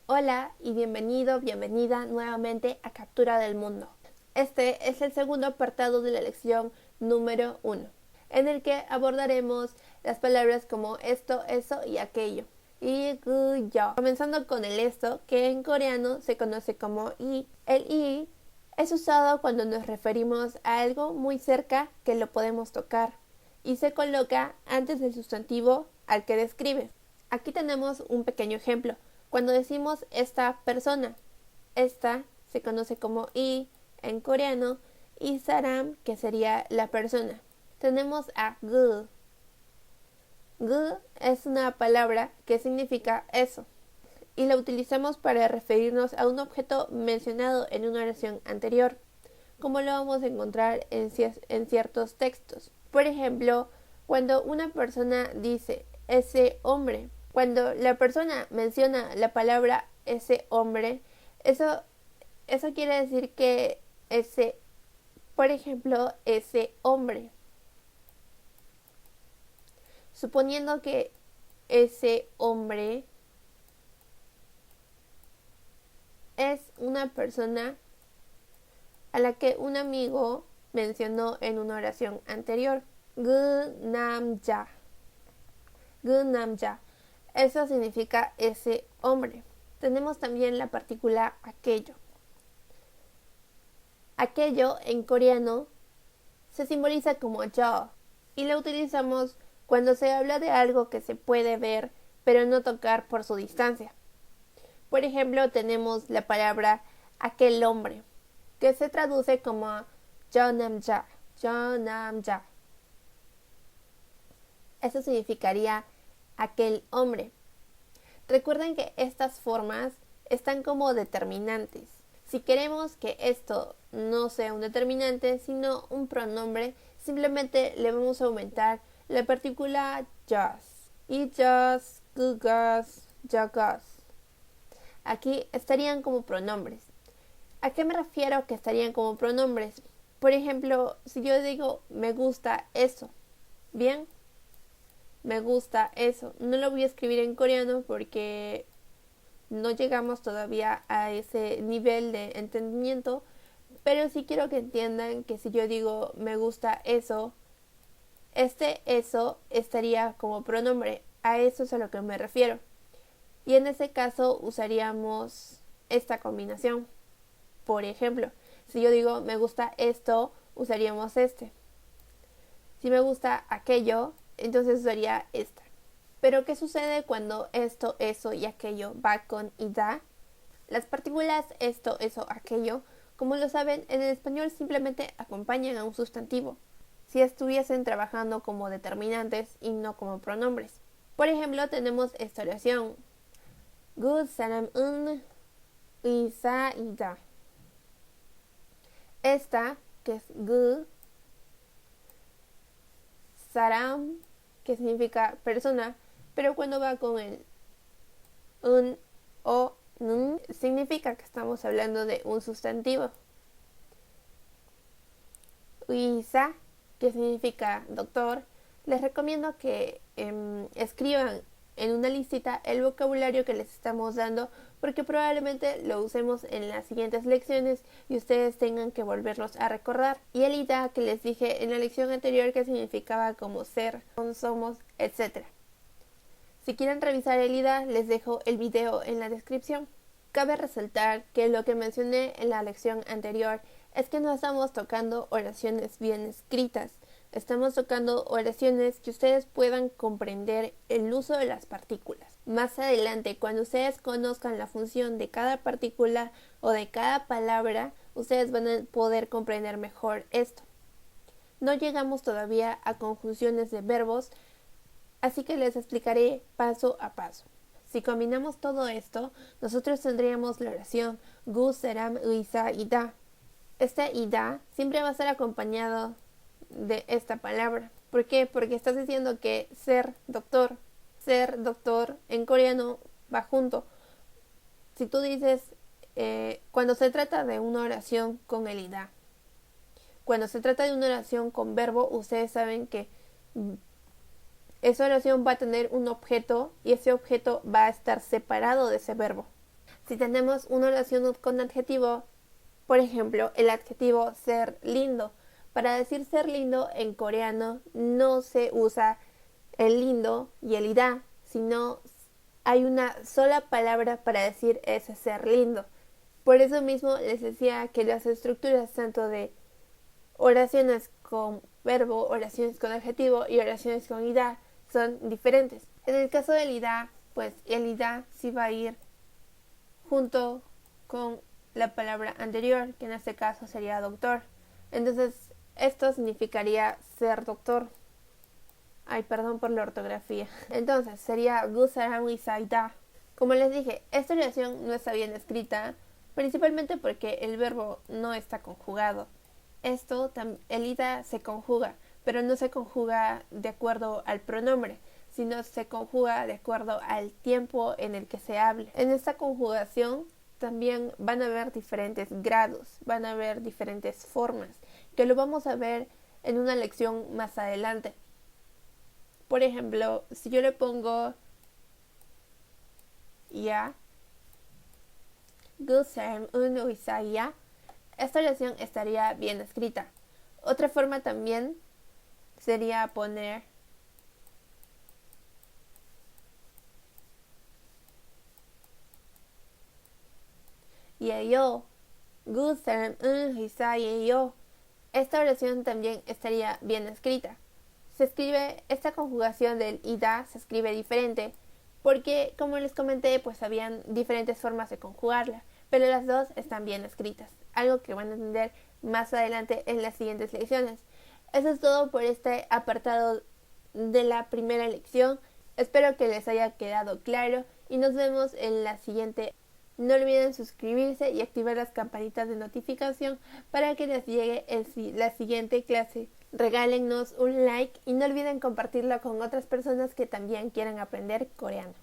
Hola y bienvenido, bienvenida nuevamente a Captura del Mundo. Este es el segundo apartado de la lección número 1, en el que abordaremos las palabras como esto, eso y aquello. Y yo. Comenzando con el esto, que en coreano se conoce como i. El i es usado cuando nos referimos a algo muy cerca que lo podemos tocar y se coloca antes del sustantivo al que describe. Aquí tenemos un pequeño ejemplo. Cuando decimos esta persona, esta se conoce como i en coreano y saram, que sería la persona. Tenemos a gu. Gu es una palabra que significa eso y la utilizamos para referirnos a un objeto mencionado en una oración anterior, como lo vamos a encontrar en ciertos textos. Por ejemplo, cuando una persona dice ese hombre, cuando la persona menciona la palabra ese hombre, eso quiere decir que por ejemplo, ese hombre, suponiendo que ese hombre es una persona a la que un amigo mencionó en una oración anterior. 그 남자. 그 남자. Eso significa ese hombre. Tenemos también la partícula aquello. Aquello en coreano se simboliza como yo y lo utilizamos cuando se habla de algo que se puede ver pero no tocar por su distancia. Por ejemplo, tenemos la palabra aquel hombre, que se traduce como 저 남자, 저 남자. Eso significaría aquel hombre. Recuerden que estas formas están como determinantes. Si queremos que esto no sea un determinante, sino un pronombre, simplemente le vamos a aumentar la partícula just. Y just, 그것, 저것. Aquí estarían como pronombres. ¿A qué me refiero que estarían como pronombres? Por ejemplo, si yo digo me gusta eso, ¿bien? Me gusta eso. No lo voy a escribir en coreano porque no llegamos todavía a ese nivel de entendimiento, pero sí quiero que entiendan que si yo digo me gusta eso, eso estaría como pronombre. A eso es a lo que me refiero. Y en ese caso usaríamos esta combinación. Por ejemplo, si yo digo me gusta esto, usaríamos este. Si me gusta aquello, entonces usaría esta. Pero ¿qué sucede cuando esto, eso y aquello va con ida? Las partículas esto, eso, aquello, como lo saben, en el español simplemente acompañan a un sustantivo, si estuviesen trabajando como determinantes y no como pronombres. Por ejemplo, tenemos esta oración. 그 사람은 의사이다. Esta, que es 그, saram, que significa persona, pero cuando va con el un o nun, significa que estamos hablando de un sustantivo. 의사, que significa doctor, les recomiendo que escriban en una listita el vocabulario que les estamos dando, porque probablemente lo usemos en las siguientes lecciones y ustedes tengan que volverlos a recordar. Y el ida, que les dije en la lección anterior, que significaba como ser, somos, etc. Si quieren revisar el ida, les dejo el video en la descripción. Cabe resaltar que lo que mencioné en la lección anterior es que no estamos tocando oraciones bien escritas. Estamos tocando oraciones que ustedes puedan comprender el uso de las partículas. Más adelante, cuando ustedes conozcan la función de cada partícula o de cada palabra, ustedes van a poder comprender mejor esto. No llegamos todavía a conjunciones de verbos, así que les explicaré paso a paso. Si combinamos todo esto, nosotros tendríamos la oración gu, saram, 의사, ida. Este ida siempre va a estar acompañado de esta palabra. ¿Por qué? Porque estás diciendo que ser doctor en coreano va junto. Si tú dices cuando se trata de una oración con el ida, cuando se trata de una oración con verbo, ustedes saben que esa oración va a tener un objeto y ese objeto va a estar separado de ese verbo. Si tenemos una oración con adjetivo, por ejemplo, el adjetivo ser lindo. Para decir ser lindo en coreano no se usa el lindo y el ida, sino hay una sola palabra para decir ese ser lindo. Por eso mismo les decía que las estructuras tanto de oraciones con verbo, oraciones con adjetivo y oraciones con ida son diferentes. En el caso del ida, pues el ida sí va a ir junto con la palabra anterior, que en este caso sería doctor. Entonces, esto significaría ser doctor. Ay, perdón por la ortografía. Entonces, sería Gusaram Isaida. Como les dije, esta oración no está bien escrita, principalmente porque el verbo no está conjugado. El ida se conjuga, pero no se conjuga de acuerdo al pronombre, sino se conjuga de acuerdo al tiempo en el que se hable. En esta conjugación también van a haber diferentes grados, van a haber diferentes formas, que lo vamos a ver en una lección más adelante. Por ejemplo, si yo le pongo ya, esta oración estaría bien escrita. Otra forma también sería poner yeyo, esta oración también estaría bien escrita. Se escribe, esta conjugación del ida se escribe diferente porque, como les comenté, pues habían diferentes formas de conjugarla, pero las dos están bien escritas, algo que van a entender más adelante en las siguientes lecciones. Eso es todo por este apartado de la primera lección. Espero que les haya quedado claro y nos vemos en la siguiente. No olviden suscribirse y activar las campanitas de notificación para que les llegue la siguiente clase. Regálennos un like y no olviden compartirlo con otras personas que también quieran aprender coreano.